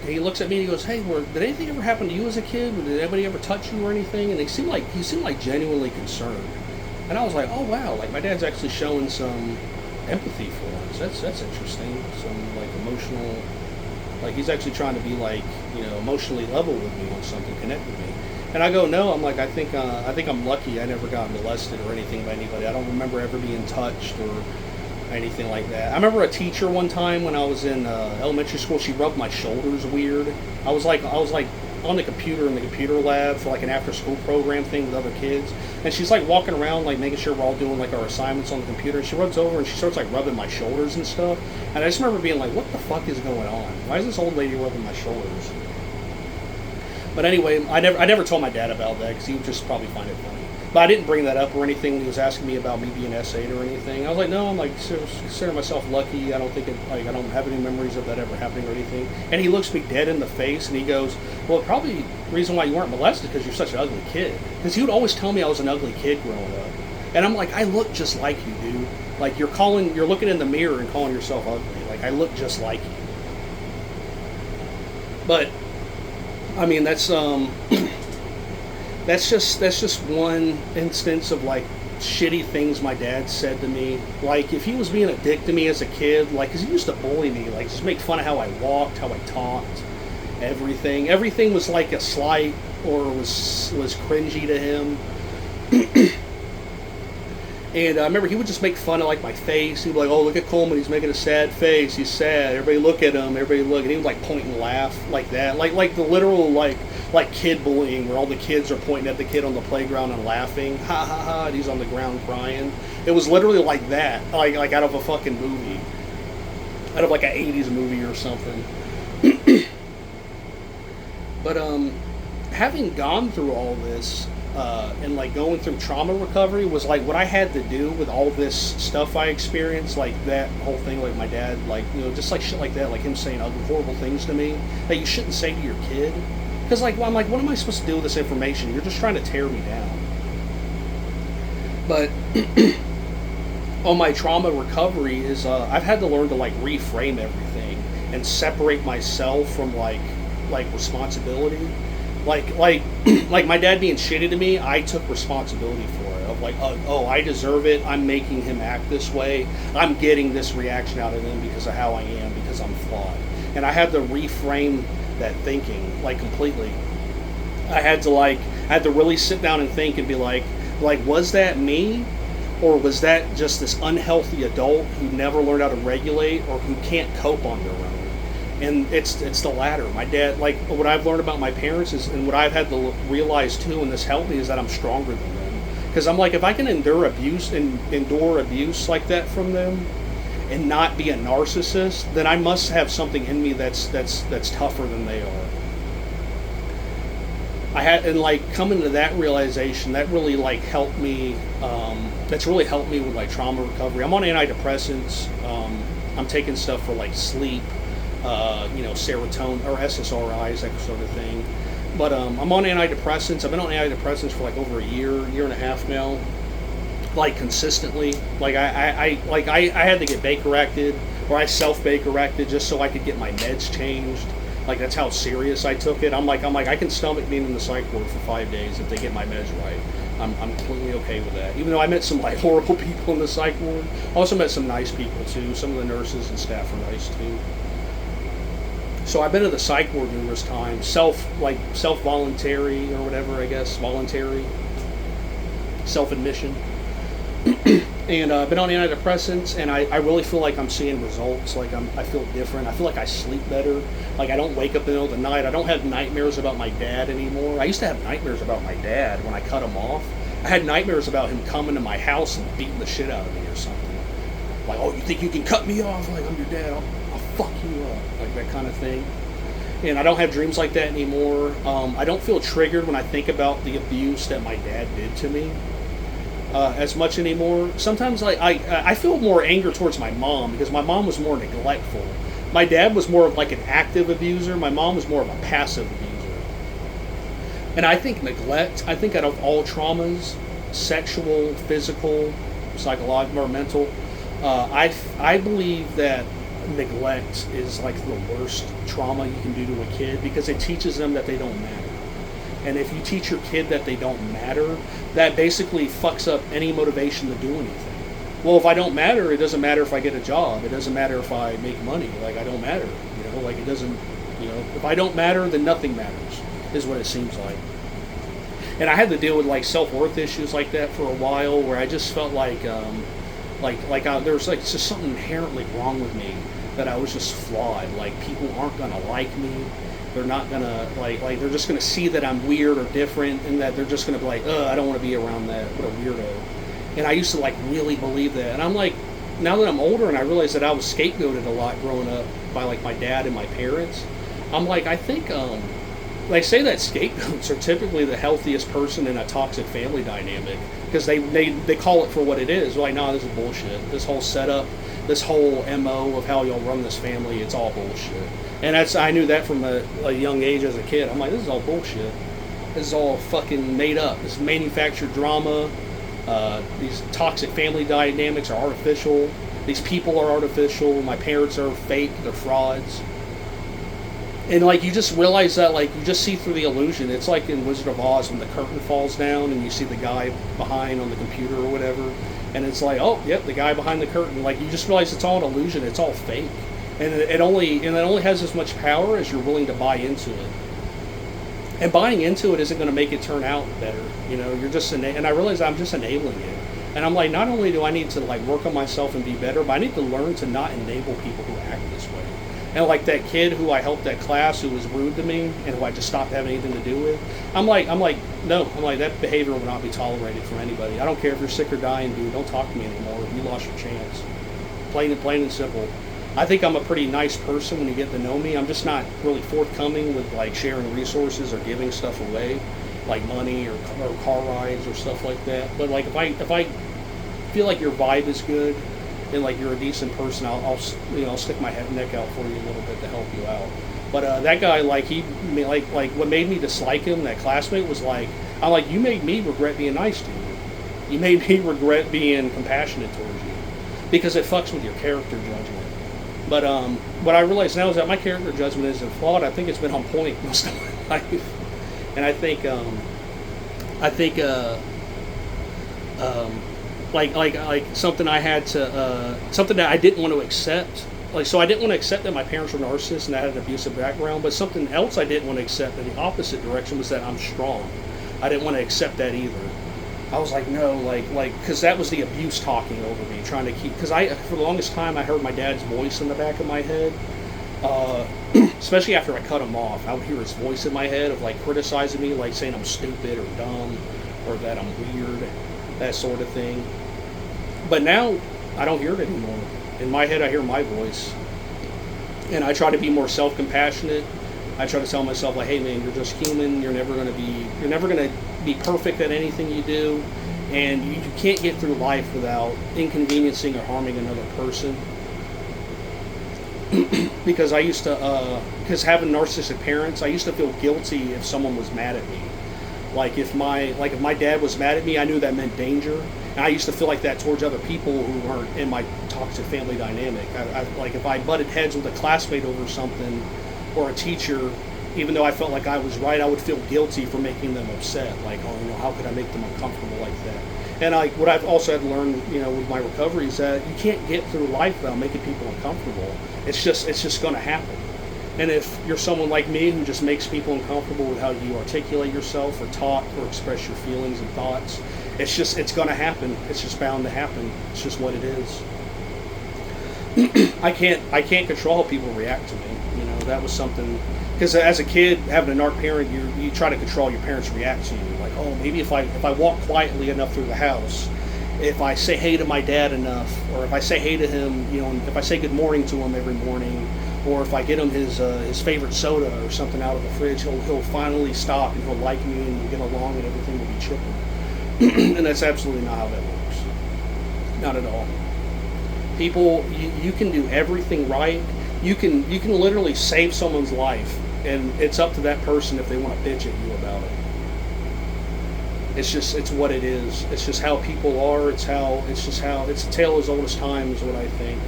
he looks at me and he goes, "Hey, did anything ever happen to you as a kid? Did anybody ever touch you or anything?" And he seemed like genuinely concerned. And I was like, "Oh wow, like my dad's actually showing some empathy for us. That's interesting. Some like emotional, like he's actually trying to be like, you know, emotionally level with me on something, connect with me." And I go, "No, I'm like, I think I'm lucky. I never got molested or anything by anybody. I don't remember ever being touched or anything like that." I remember a teacher one time when I was in elementary school. She rubbed my shoulders weird. I was like on the computer in the computer lab for like an after school program thing with other kids, and she's like walking around like making sure we're all doing like our assignments on the computer. And she runs over and she starts like rubbing my shoulders and stuff. And I just remember being like, "What the fuck is going on? Why is this old lady rubbing my shoulders?" But anyway, I never told my dad about that because he would just probably find it funny. But I didn't bring that up or anything when he was asking me about me being SA'd or anything. I was like, no, I'm like consider myself lucky. I don't think I don't have any memories of that ever happening or anything. And he looks me dead in the face and he goes, "Well, probably the reason why you weren't molested is because you're such an ugly kid." Because he would always tell me I was an ugly kid growing up. And I'm like, I look just like you, dude. Like you're looking in the mirror and calling yourself ugly. Like I look just like you. But I mean, that's just one instance of like shitty things my dad said to me. Like if he was being a dick to me as a kid, like because he used to bully me, like just make fun of how I walked, how I talked, everything. Everything was like a slight or was cringy to him. And I remember he would just make fun of like my face. He'd be like, "Oh, look at Coleman, he's making a sad face. He's sad. Everybody look at him. Everybody look." And he would like point and laugh like that, like the literal like kid bullying, where all the kids are pointing at the kid on the playground and laughing, ha ha ha, and he's on the ground crying. It was literally like that, like out of a fucking movie, out of like an '80s movie or something. But having gone through all this. And like going through trauma recovery was like what I had to do with all this stuff I experienced, like that whole thing, like my dad, like, you know, just like shit like that, like him saying ugly, horrible things to me that you shouldn't say to your kid. Because like, well, I'm like, what am I supposed to do with this information? You're just trying to tear me down. But on my trauma recovery is I've had to learn to like reframe everything and separate myself from like responsibility. Like my dad being shitty to me, I took responsibility for it. Of like, oh, I deserve it. I'm making him act this way. I'm getting this reaction out of him because of how I am, because I'm flawed. And I had to reframe that thinking like completely. I had to really sit down and think and be like, was that me? Or was that just this unhealthy adult who never learned how to regulate or who can't cope on their own? And it's the latter. My dad, like what I've learned about my parents is, and what I've had to realize too, and this helped me, is that I'm stronger than them. Because I'm like, if I can endure abuse like that from them, and not be a narcissist, then I must have something in me that's tougher than they are. And like coming to that realization, that really like helped me. That's really helped me with like trauma recovery. I'm on antidepressants. I'm taking stuff for like sleep. Serotonin or SSRIs, that sort of thing. But I'm on antidepressants. I've been on antidepressants for like over a year and a half now, like consistently. Like I had to get Baker-acted, or I self-Baker-acted just so I could get my meds changed. Like that's how serious I took it. I'm like I can stomach being in the psych ward for 5 days if they get my meds right. I'm completely okay with that. Even though I met some like horrible people in the psych ward, I also met some nice people too. Some of the nurses and staff are nice too. So I've been to the psych ward numerous times, self-voluntary or whatever, I guess, voluntary, self-admission. And I've been on antidepressants, and I really feel like I'm seeing results. Like I feel different. I feel like I sleep better. Like I don't wake up in the middle of the night. I don't have nightmares about my dad anymore. I used to have nightmares about my dad when I cut him off. I had nightmares about him coming to my house and beating the shit out of me or something. Like, oh, you think you can cut me off? Like, I'm your dad. I'll fuck you up. Like that kind of thing. And I don't have dreams like that anymore. I don't feel triggered when I think about the abuse that my dad did to me as much anymore. Sometimes I feel more anger towards my mom because my mom was more neglectful. My dad was more of like an active abuser. My mom was more of a passive abuser. And I think neglect, I think out of all traumas, sexual, physical, psychological, or mental, I believe that neglect is like the worst trauma you can do to a kid because it teaches them that they don't matter. And if you teach your kid that they don't matter, that basically fucks up any motivation to do anything. Well, if I don't matter, it doesn't matter if I get a job. It doesn't matter if I make money. Like, I don't matter. You know, like, it doesn't, you know, if I don't matter, then nothing matters, is what it seems like. And I had to deal with, like, self-worth issues like that for a while where I just felt like there was, like, just something inherently wrong with me, that I was just flawed. Like, people aren't going to like me. They're not going to, like, they're just going to see that I'm weird or different, and that they're just going to be like, I don't want to be around that. What a weirdo. And I used to, like, really believe that. And I'm like, now that I'm older and I realize that I was scapegoated a lot growing up by, like, my dad and my parents, I'm like, I think, they say that scapegoats are typically the healthiest person in a toxic family dynamic because they call it for what it is. Like, no, this is bullshit. This whole setup, this whole MO of how y'all run this family, it's all bullshit. And I knew that from a young age as a kid. I'm like, this is all bullshit. This is all fucking made up. This manufactured drama. These toxic family dynamics are artificial. These people are artificial. My parents are fake. They're frauds. And, like, you just realize that, like, you just see through the illusion. It's like in Wizard of Oz when the curtain falls down and you see the guy behind on the computer or whatever. And it's like, oh, yep, the guy behind the curtain. Like, you just realize it's all an illusion. It's all fake. And it only has as much power as you're willing to buy into it. And buying into it isn't going to make it turn out better. You know, you're just and I realize I'm just enabling it. And I'm like, not only do I need to, like, work on myself and be better, but I need to learn to not enable people who act this way. And, like, that kid who I helped at class who was rude to me and who I just stopped having anything to do with, I'm like, no, that behavior will not be tolerated from anybody. I don't care if you're sick or dying, dude. Don't talk to me anymore. You lost your chance. Plain and simple. I think I'm a pretty nice person when you get to know me. I'm just not really forthcoming with, like, sharing resources or giving stuff away, like money or car rides or stuff like that. But, like, if I feel like your vibe is good and, like, you're a decent person, I'll stick my neck out for you a little bit to help you out. But that guy, like, what made me dislike him, that classmate, was like, I'm like, you made me regret being nice to you. You made me regret being compassionate towards you because it fucks with your character judgment. But what I realize now is that my character judgment isn't flawed. I think it's been on point most of my life, and I think like something I had to something that I didn't want to accept. Like, so I didn't want to accept that my parents were narcissists and I had an abusive background. But something else I didn't want to accept in the opposite direction was that I'm strong. I didn't want to accept that either. I was like, no, like, because that was the abuse talking over me, trying to keep, because for the longest time, I heard my dad's voice in the back of my head, especially after I cut him off. I would hear his voice in my head of, like, criticizing me, like saying I'm stupid or dumb or that I'm weird, that sort of thing. But now, I don't hear it anymore. In my head, I hear my voice. And I try to be more self-compassionate. I try to tell myself, like, hey, man, you're just human. You're never going to be perfect at anything you do, and you can't get through life without inconveniencing or harming another person. Because I used to, because having narcissistic parents, I used to feel guilty if someone was mad at me. Like if my dad was mad at me, I knew that meant danger, and I used to feel like that towards other people who weren't in my toxic family dynamic. Like if I butted heads with a classmate over something, or a teacher, even though I felt like I was right, I would feel guilty for making them upset. Like, oh, how could I make them uncomfortable like that? And what I've also had to learn, with my recovery is that you can't get through life without making people uncomfortable. It's just going to happen. And if you're someone like me who just makes people uncomfortable with how you articulate yourself or talk or express your feelings and thoughts, it's going to happen. It's just bound to happen. It's just what it is. I can't control how people react to me. That was something, because as a kid, having a narc parent, you try to control your parents' reaction to you. Like, oh, maybe if I walk quietly enough through the house, if I say hey to my dad enough, or if I say hey to him, if I say good morning to him every morning, or if I get him his favorite soda or something out of the fridge, he'll finally stop and he'll like me and we'll get along and everything will be chipper. And that's absolutely not how that works. Not at all. People, you can do everything right. You can literally save someone's life, and it's up to that person if they want to bitch at you about it. It's what it is. It's just how people are. It's a tale as old as time is what I think.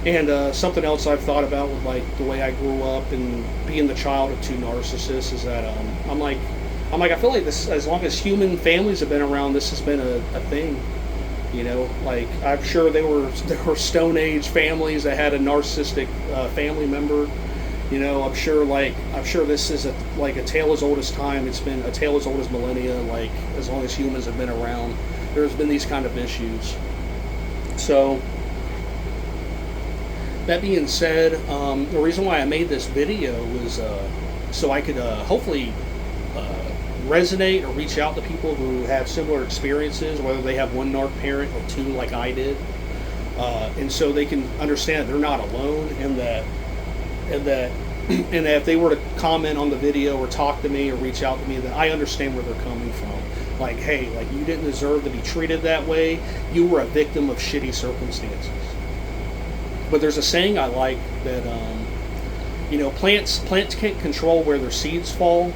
And something else I've thought about with like the way I grew up and being the child of two narcissists is that I'm like I feel like this, as long as human families have been around, this has been a thing. Like I'm sure there were Stone Age families that had a narcissistic family member. I'm sure this is a tale as old as time. It's been a tale as old as millennia. Like as long as humans have been around, there's been these kind of issues. So that being said, the reason why I made this video was so I could hopefully resonate or reach out to people who have similar experiences, whether they have one narc parent or two like I did, and so they can understand they're not alone, and that if they were to comment on the video or talk to me or reach out to me, that I understand where they're coming from. Like, hey, like you didn't deserve to be treated that way. You were a victim of shitty circumstances. But there's a saying I like that plants can't control where their seeds fall,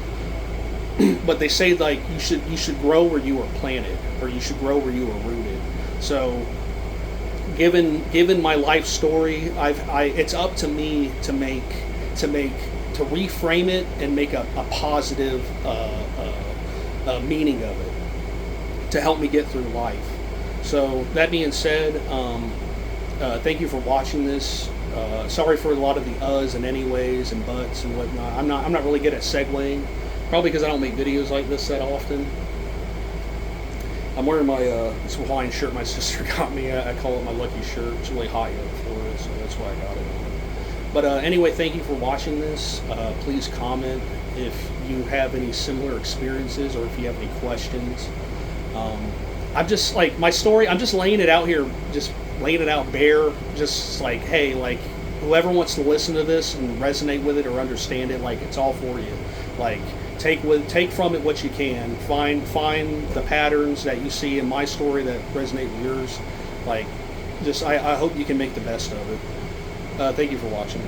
but they say like you should grow where you were planted, or you should grow where you were rooted. So given my life story, it's up to me to reframe it and make a positive meaning of it to help me get through life. So that being said, thank you for watching this. Sorry for a lot of the uhs and anyways and buts and whatnot. I'm not really good at segueing, probably because I don't make videos like this that often. I'm wearing my this Hawaiian shirt my sister got me. I call it my lucky shirt. It's really hot here for it, so that's why I got it on. But anyway, thank you for watching this. Please comment if you have any similar experiences or if you have any questions. I'm just like my story. I'm just laying it out here, just laying it out bare. Just like, hey, like whoever wants to listen to this and resonate with it or understand it, like it's all for you. Like take from it what you can. Find the patterns that you see in my story that resonate with yours. Like, just I hope you can make the best of it. Thank you for watching.